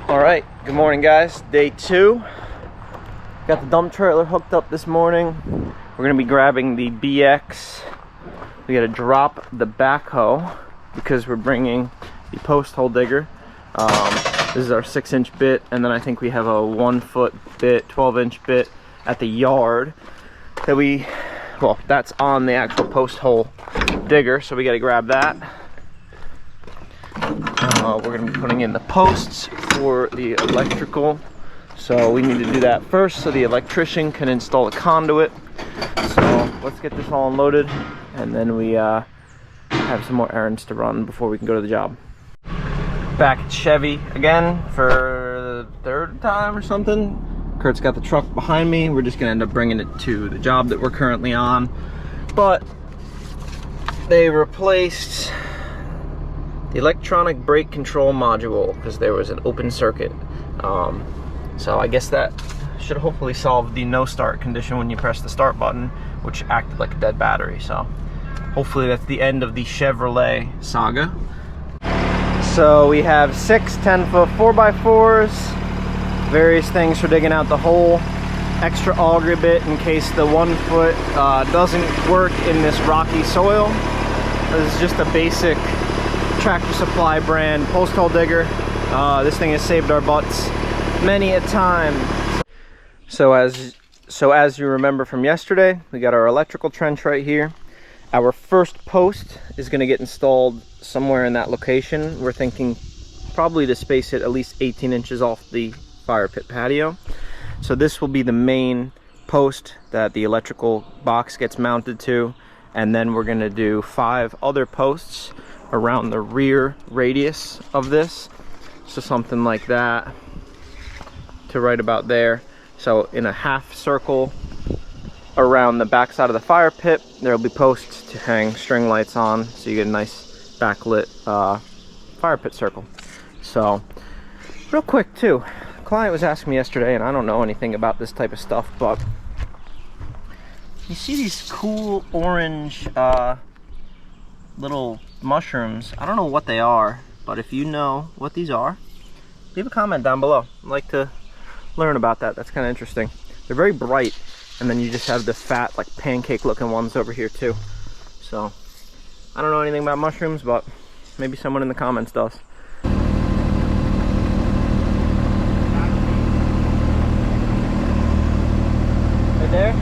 All right, good morning guys. Day 2. Got the dump trailer hooked up this morning. We're gonna be grabbing the BX. We gotta drop the backhoe because we're bringing the post hole digger. This is our 6-inch bit, and then I think we have a 1-foot bit, 12-inch bit at the yard that that's on the actual post hole digger, so we gotta grab that. We're going to be putting in the posts for the electrical, so we need to do that first so the electrician can install the conduit. So let's get this all unloaded, and then we have some more errands to run before we can go to the job. Back at Chevy again for the 3rd time or something. Kurt's got the truck behind me. We're just going to end up bringing it to the job that we're currently on, but they replaced the electronic brake control module because there was an open circuit. So I guess that should hopefully solve the no start condition when you press the start button, which acted like a dead battery. So hopefully that's the end of the Chevrolet saga. So we have 6 10-foot 4x4s, various things for digging out the hole, extra auger bit in case the 1-foot doesn't work in this rocky soil. This is just a basic Tractor Supply brand post hole digger. This thing has saved our butts many a time. So as you remember from yesterday, we got our electrical trench right here. Our first post is going to get installed somewhere in that location. We're thinking probably to space it at least 18 inches off the fire pit patio. So this will be the main post that the electrical box gets mounted to, and then we're going to do 5 other posts around the rear radius of this, so something like that to right about there. So in a half circle around the back side of the fire pit, there will be posts to hang string lights on, so you get a nice backlit fire pit circle. So real quick too, the client was asking me yesterday, and I don't know anything about this type of stuff, but you see these cool orange little mushrooms. I don't know what they are, but if you know what these are, leave a comment down below. I'd like to learn about that. That's kind of interesting. They're very bright, and then you just have the fat, like pancake looking ones over here too. So I don't know anything about mushrooms, but maybe someone in the comments does. Right there.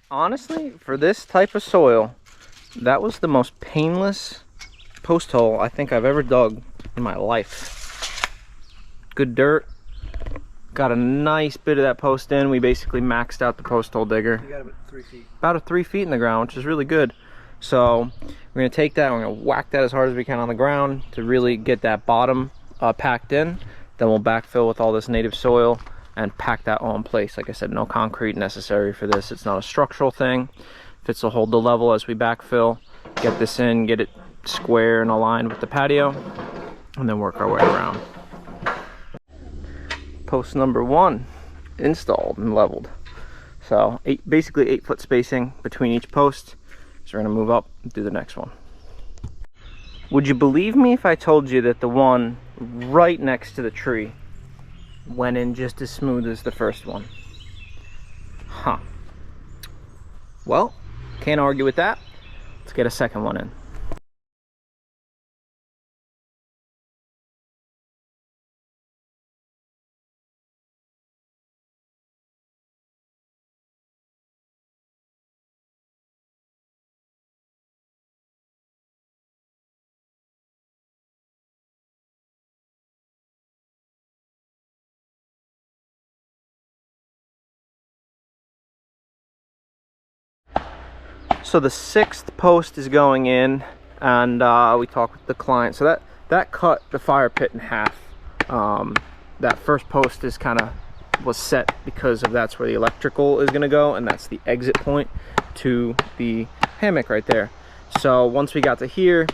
Honestly, for this type of soil, that was the most painless post hole I think I've ever dug in my life. Good dirt. Got a nice bit of that post in. We basically maxed out the post hole digger. You got about 3 feet. About 3 feet in the ground, which is really good. So we're going to take that, we're going to whack that as hard as we can on the ground to really get that bottom packed in. Then we'll backfill with all this native soil and pack that all in place. Like I said, no concrete necessary for this. It's not a structural thing. Fits will hold the level as we backfill. Get this in, get it square and aligned with the patio, and then work our way around. Post number 1 installed and leveled. So basically 8-foot spacing between each post. So we're gonna move up and do the next one. Would you believe me if I told you that the one right next to the tree went in just as smooth as the first one? Huh. Well, can't argue with that. Let's get a second one in. So the 6th post is going in, and we talked with the client. So that cut the fire pit in half. That first post is was set because of that's where the electrical is going to go, and that's the exit point to the hammock right there. So once we got to here,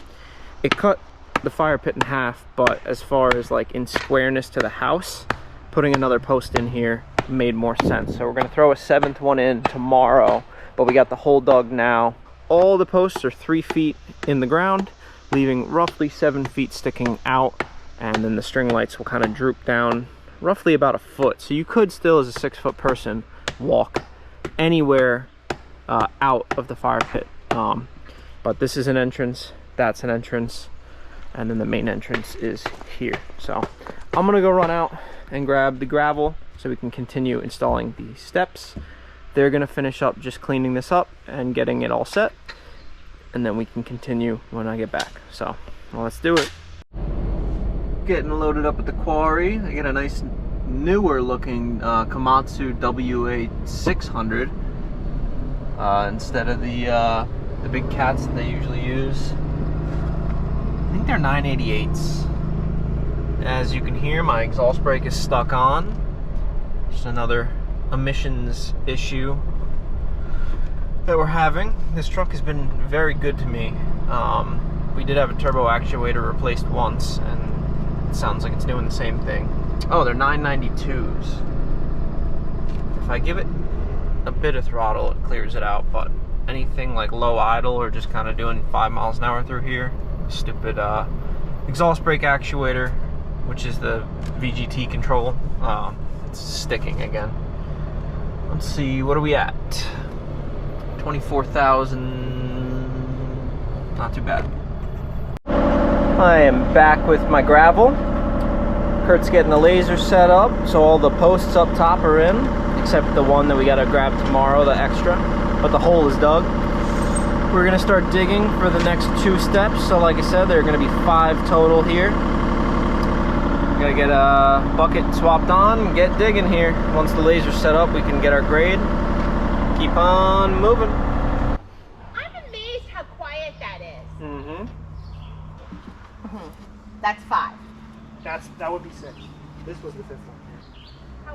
it cut the fire pit in half, but as far as like in squareness to the house, putting another post in here made more sense. So we're going to throw a 7th one in tomorrow. But we got the hole dug now. All the posts are 3 feet in the ground, leaving roughly 7 feet sticking out, and then the string lights will kind of droop down roughly about a foot. So you could still, as a 6-foot person, walk anywhere out of the fire pit. But this is an entrance, that's an entrance, and then the main entrance is here. So I'm gonna go run out and grab the gravel so we can continue installing the steps. They're gonna finish up just cleaning this up and getting it all set, and then we can continue when I get back. So well, let's do it. Getting loaded up at the quarry. I get a nice newer looking Komatsu WA600 instead of the big cats that they usually use. I think they're 988s. As you can hear, my exhaust brake is stuck on. Just another emissions issue that we're having. This truck has been very good to me. We did have a turbo actuator replaced once, and it sounds like it's doing the same thing. Oh, they're 992s. If I give it a bit of throttle, it clears it out, but anything like low idle or just kind of doing 5 miles an hour through here, stupid exhaust brake actuator, which is the VGT control, it's sticking again. Let's see, what are we at? 24,000, not too bad. I am back with my gravel. Kurt's getting the laser set up, so all the posts up top are in, except the one that we gotta grab tomorrow, the extra, but the hole is dug. We're gonna start digging for the next 2 steps, so like I said, there are gonna be 5 total here. Gotta get a bucket swapped on and get digging here. Once the laser's set up, we can get our grade. Keep on moving. I'm amazed how quiet that is. Mm-hmm. That's 5. That would be 6. This was the 5th one.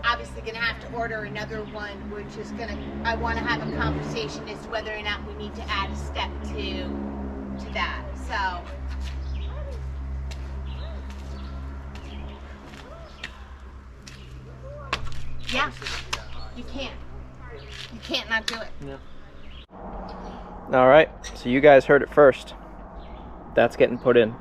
Obviously gonna have to order another one, which is I wanna have a conversation as to whether or not we need to add a step to that. So yeah, you can't not do it. Yeah. All right, so you guys heard it first. That's getting put in.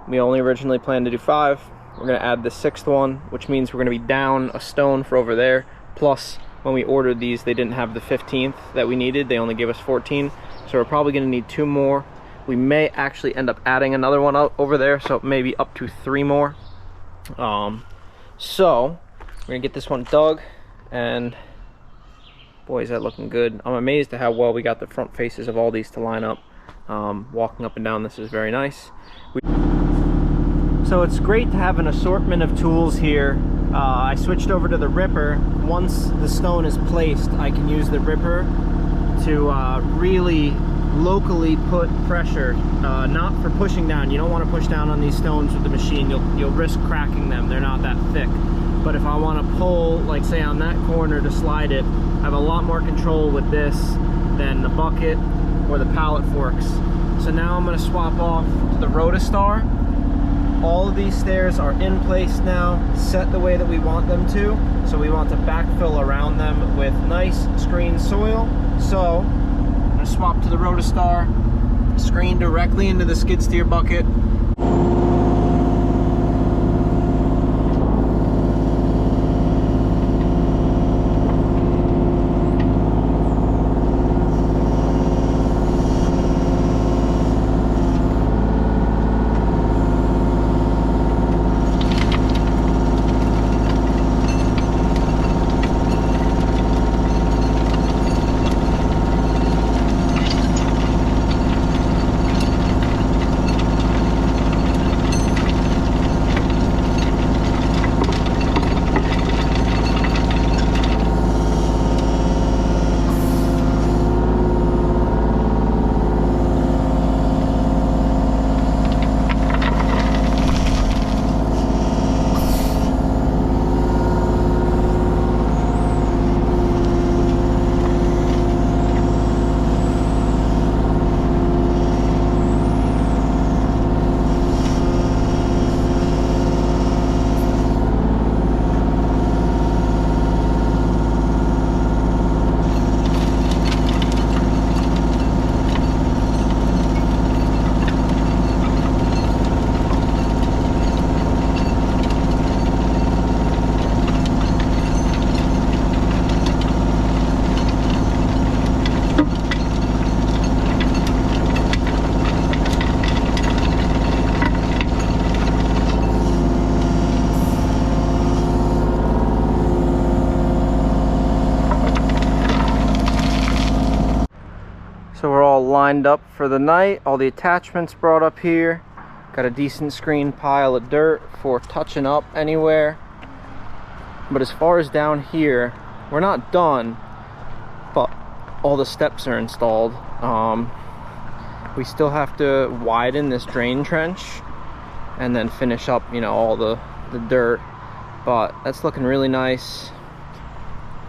We only originally planned to do 5. We're gonna add the 6th one, which means we're gonna be down a stone for over there. Plus, when we ordered these, they didn't have the 15th that we needed. They only gave us 14. So we're probably gonna need 2 more. We may actually end up adding another one over there, so maybe up to 3 more. So we're gonna get this one dug, and boy, is that looking good. I'm amazed at how well we got the front faces of all these to line up. Walking up and down this is very nice. So it's great to have an assortment of tools here. I switched over to the ripper. Once the stone is placed, I can use the ripper to really locally put pressure, not for pushing down. You don't want to push down on these stones with the machine. You'll risk cracking them. They're not that thick. But if I want to pull, like say on that corner to slide it, I have a lot more control with this than the bucket or the pallet forks. So now I'm going to swap off to the Rotostar. All of these stairs are in place now, set the way that we want them to. So we want to backfill around them with nice screened soil. So I'm going to swap to the Rotostar, screen directly into the skid steer bucket. So we're all lined up for the night. All the attachments brought up here. Got a decent screen pile of dirt for touching up anywhere. But as far as down here, we're not done, but all the steps are installed. We still have to widen this drain trench and then finish up, you know, all the dirt. But that's looking really nice.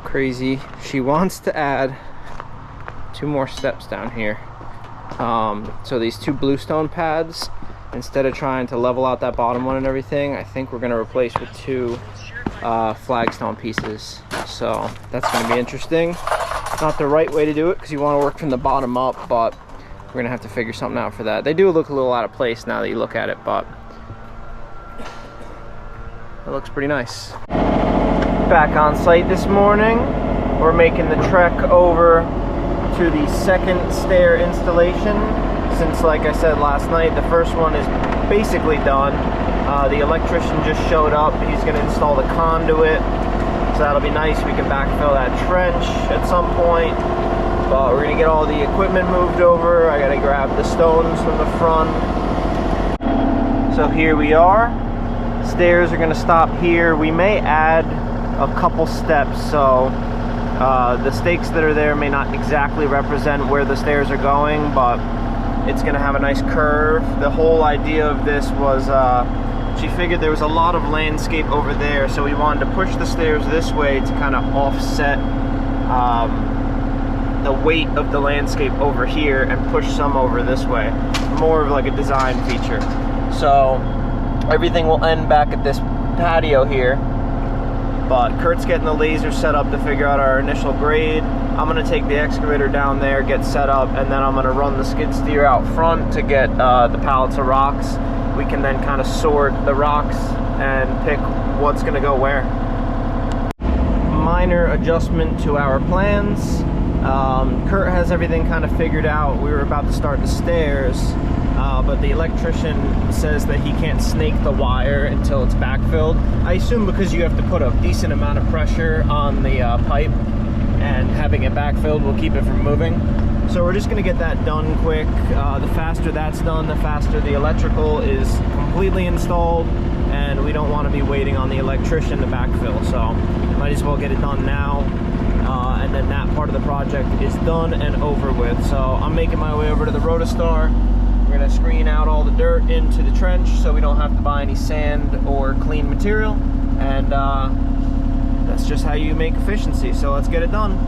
Crazy. She wants to add 2 more steps down here. So these 2 bluestone pads, instead of trying to level out that bottom one and everything, I think we're going to replace with 2 flagstone pieces. So that's going to be interesting. Not the right way to do it because you want to work from the bottom up, but we're going to have to figure something out for that. They do look a little out of place now that you look at it, but it looks pretty nice. Back on site this morning. We're making the trek over to the second stair installation, since, like I said last night, the first one is basically done. The electrician just showed up. He's going to install the conduit, so that'll be nice. We can backfill that trench at some point, but we're going to get all the equipment moved over. I got to grab the stones from the front. So here we are. Stairs are going to stop here. We may add a couple steps, so the stakes that are there may not exactly represent where the stairs are going, but it's going to have a nice curve. The whole idea of this was she figured there was a lot of landscape over there, so we wanted to push the stairs this way to kind of offset the weight of the landscape over here and push some over this way. More of like a design feature. So everything will end back at this patio here. But Kurt's getting the laser set up to figure out our initial grade. I'm gonna take the excavator down there, get set up, and then I'm gonna run the skid steer out front to get the pallets of rocks. We can then kind of sort the rocks and pick what's gonna go where. Minor adjustment to our plans. Kurt has everything kind of figured out. We were about to start the stairs, but the electrician says that he can't snake the wire until it's backfilled. I assume because you have to put a decent amount of pressure on the pipe, and having it backfilled will keep it from moving. So we're just going to get that done quick. The faster that's done, the faster the electrical is completely installed, and we don't want to be waiting on the electrician to backfill, so might as well get it done now. And then that part of the project is done and over with. So I'm making my way over to the Rotostar. We're going to screen out all the dirt into the trench so we don't have to buy any sand or clean material. And that's just how you make efficiency. So let's get it done.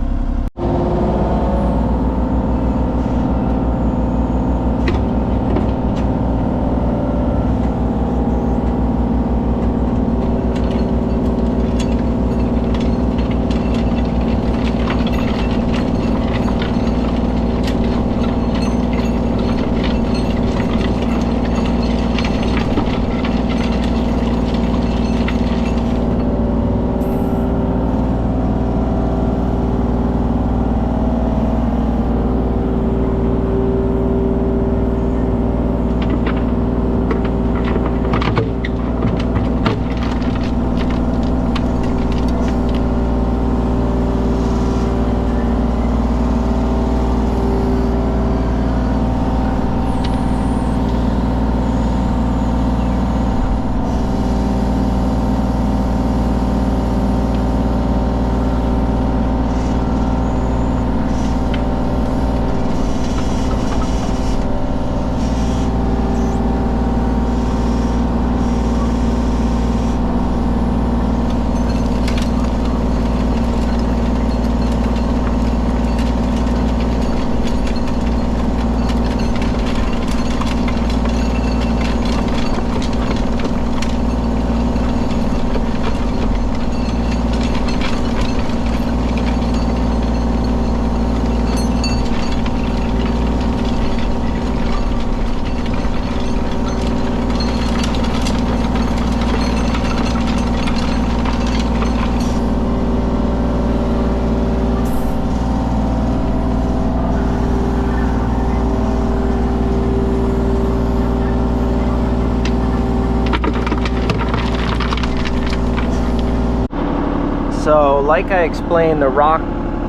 So like I explained, the rock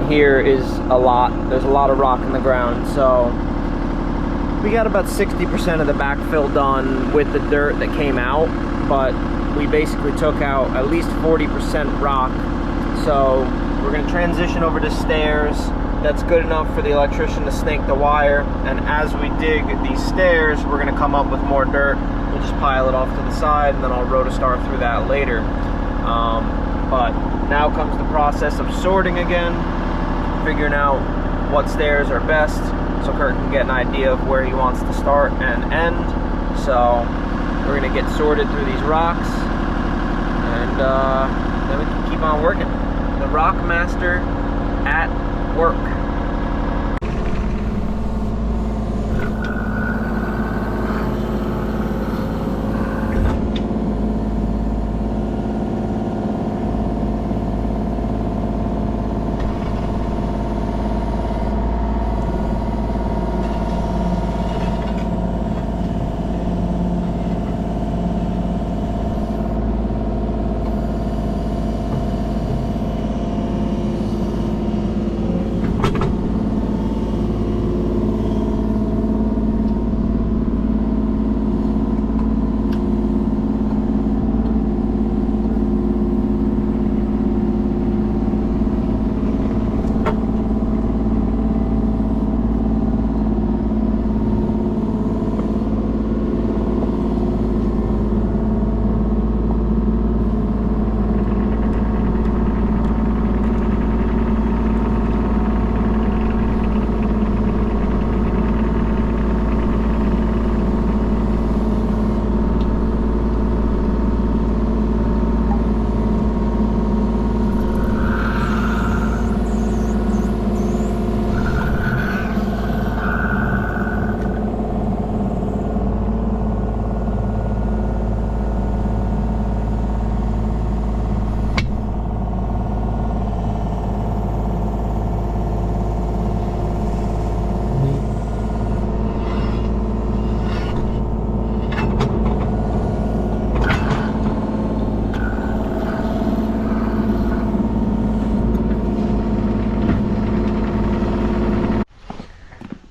here is a lot. There's a lot of rock in the ground. So we got about 60% of the backfill done with the dirt that came out, but we basically took out at least 40% rock. So we're gonna transition over to stairs. That's good enough for the electrician to snake the wire. And as we dig these stairs, we're gonna come up with more dirt. We'll just pile it off to the side, and then I'll rotostar through that later. But now comes the process of sorting again, figuring out what stairs are best, so Kurt can get an idea of where he wants to start and end. So we're gonna get sorted through these rocks, and then we can keep on working. The Rock Master at work.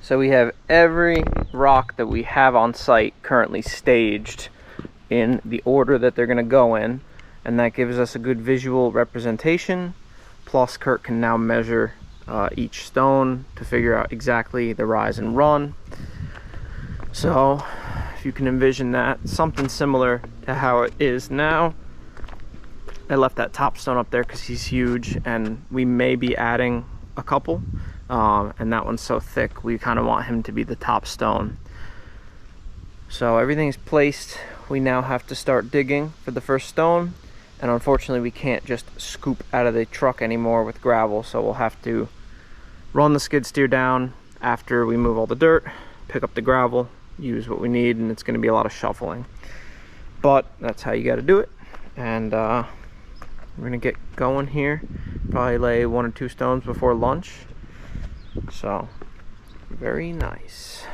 So we have every rock that we have on site currently staged in the order that they're going to go in, and that gives us a good visual representation. Plus Kurt can now measure each stone to figure out exactly the rise and run. So if you can envision that, something similar to how it is now. I left that top stone up there because he's huge, and we may be adding a couple. And that one's so thick, we kind of want him to be the top stone. So everything's placed. We now have to start digging for the first stone, and unfortunately we can't just scoop out of the truck anymore with gravel, so we'll have to run the skid steer down after we move all the dirt, pick up the gravel, use what we need, and it's going to be a lot of shuffling. But that's how you got to do it. And we're going to get going here, probably lay 1 or 2 stones before lunch. So, very nice.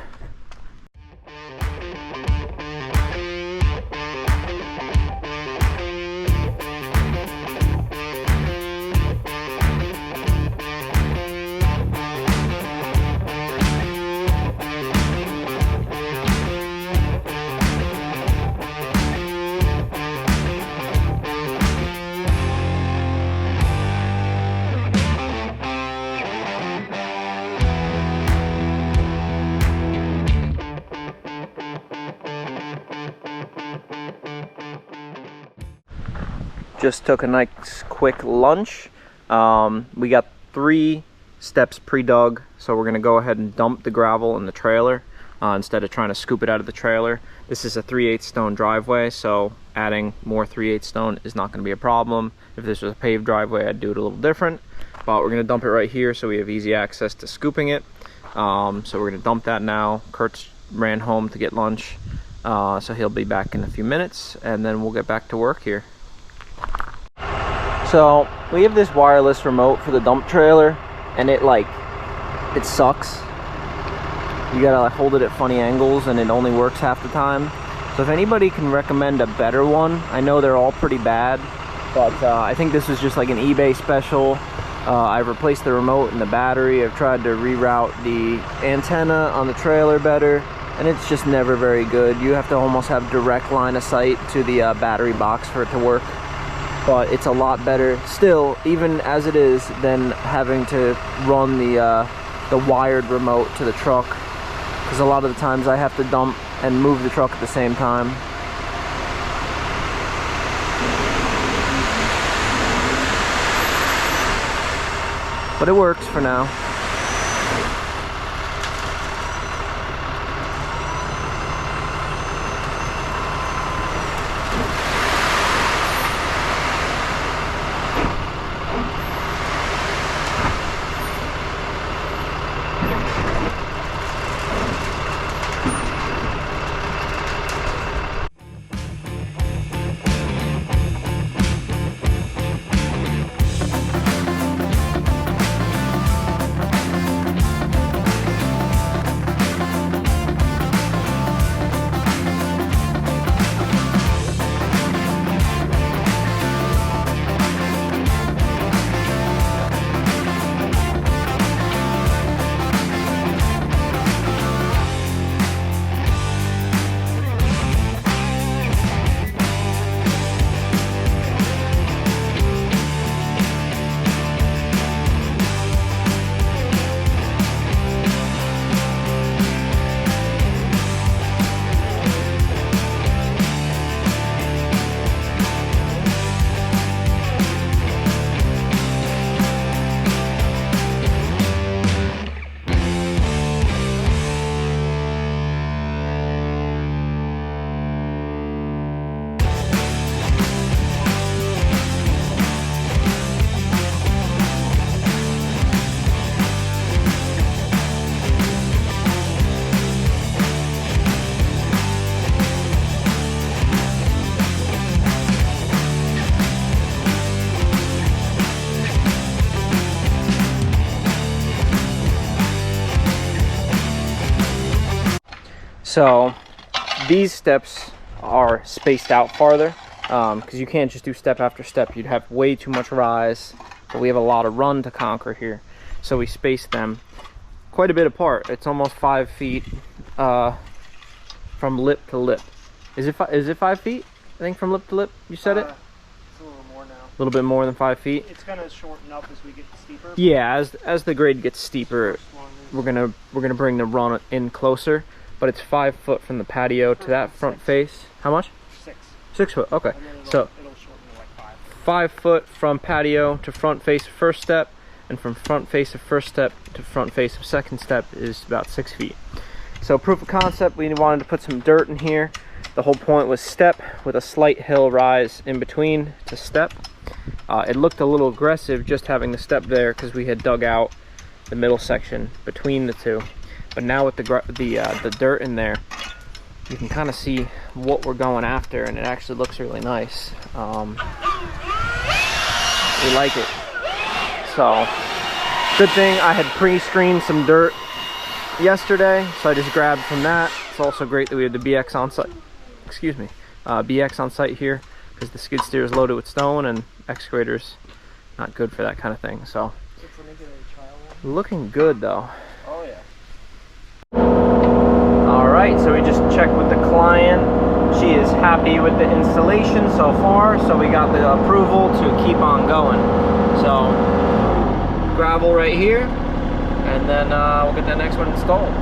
Just took a nice quick lunch. We got 3 steps pre-dug, so we're gonna go ahead and dump the gravel in the trailer instead of trying to scoop it out of the trailer. This is a 3/8 stone driveway, so adding more 3/8 stone is not gonna be a problem. If this was a paved driveway, I'd do it a little different, but we're gonna dump it right here so we have easy access to scooping it. So we're gonna dump that now. Kurt's ran home to get lunch, so he'll be back in a few minutes, and then we'll get back to work here. So we have this wireless remote for the dump trailer, and it sucks. You gotta hold it at funny angles, and it only works half the time. So if anybody can recommend a better one, I know they're all pretty bad, but I think this is just like an eBay special. I've replaced the remote and the battery. I've tried to reroute the antenna on the trailer better, and it's just never very good. You have to almost have direct line of sight to the battery box for it to work, but it's a lot better still, even as it is, than having to run the wired remote to the truck, because a lot of the times I have to dump and move the truck at the same time. But it works for now. So these steps are spaced out farther, because you can't just do step after step. You'd have way too much rise, but we have a lot of run to conquer here. So we spaced them quite a bit apart. It's almost 5 feet from lip to lip. Is it 5 feet? I think from lip to lip. You said it. It's a little more now. A little bit more than 5 feet. It's gonna shorten up as we get steeper. Yeah, as the grade gets steeper, we're gonna bring the run in closer. But it's 5 foot from the patio to that front face. How much? 6. 6 foot. Okay. So it'll shorten to like 5. 5 foot from patio to front face of first step, and from front face of first step to front face of second step is about 6 feet. So proof of concept, we wanted to put some dirt in here. The whole point was step with a slight hill rise in between to step. It looked a little aggressive just having the step there because we had dug out the middle section between the two. But now with the dirt in there, you can kind of see what we're going after, and it actually looks really nice. We like it. So, good thing I had pre-screened some dirt yesterday, so I just grabbed from that. It's also great that we have the BX on site. Excuse me, BX on site here, because the skid steer is loaded with stone, and excavator's not good for that kind of thing. So, looking good though. Oh yeah. Alright, so we just checked with the client. She is happy with the installation so far, so we got the approval to keep on going. So, gravel right here, and then we'll get the next one installed.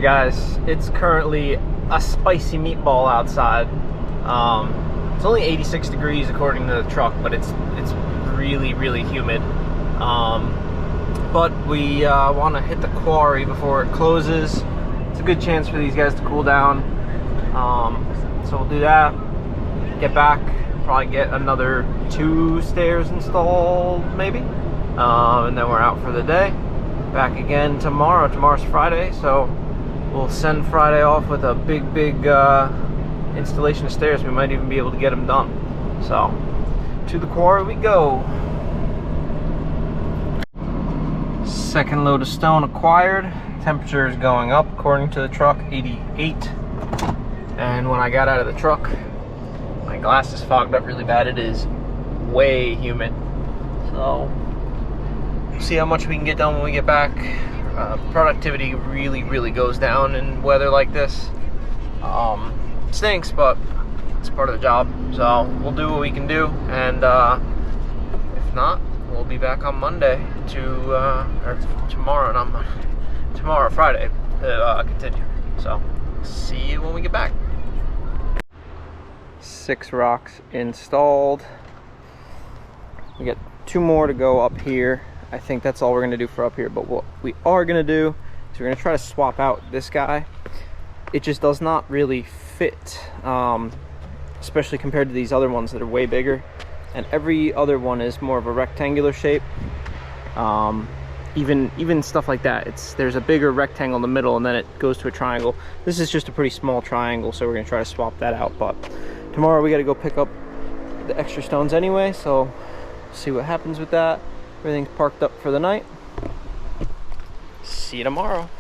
Alright guys, it's currently a spicy meatball outside. It's only 86 degrees according to the truck, but it's really, really humid. But we want to hit the quarry before it closes. It's a good chance for these guys to cool down. So we'll do that, get back, probably get another 2 stairs installed maybe, and then we're out for the day. Back again tomorrow. Tomorrow's Friday, so we'll send Friday off with a big installation of stairs. We might even be able to get them done. So to the quarry we go. Second load of stone acquired. Temperature is going up according to the truck, 88. And when I got out of the truck, my glasses fogged up really bad. It is way humid. So we'll see how much we can get done when we get back. Productivity really goes down in weather like this. Stinks, but it's part of the job. So we'll do what we can do, and if not, we'll be back on Monday or tomorrow, not Monday. Tomorrow, Friday, to continue. So see you when we get back. 6 rocks installed. We got 2 more to go up here. I think that's all we're gonna do for up here, but what we are gonna do is we're gonna try to swap out this guy. It just does not really fit, especially compared to these other ones that are way bigger. And every other one is more of a rectangular shape. Even stuff like that, there's a bigger rectangle in the middle and then it goes to a triangle. This is just a pretty small triangle, so we're gonna try to swap that out. But tomorrow we gotta go pick up the extra stones anyway, so see what happens with that. Everything's parked up for the night. See you tomorrow.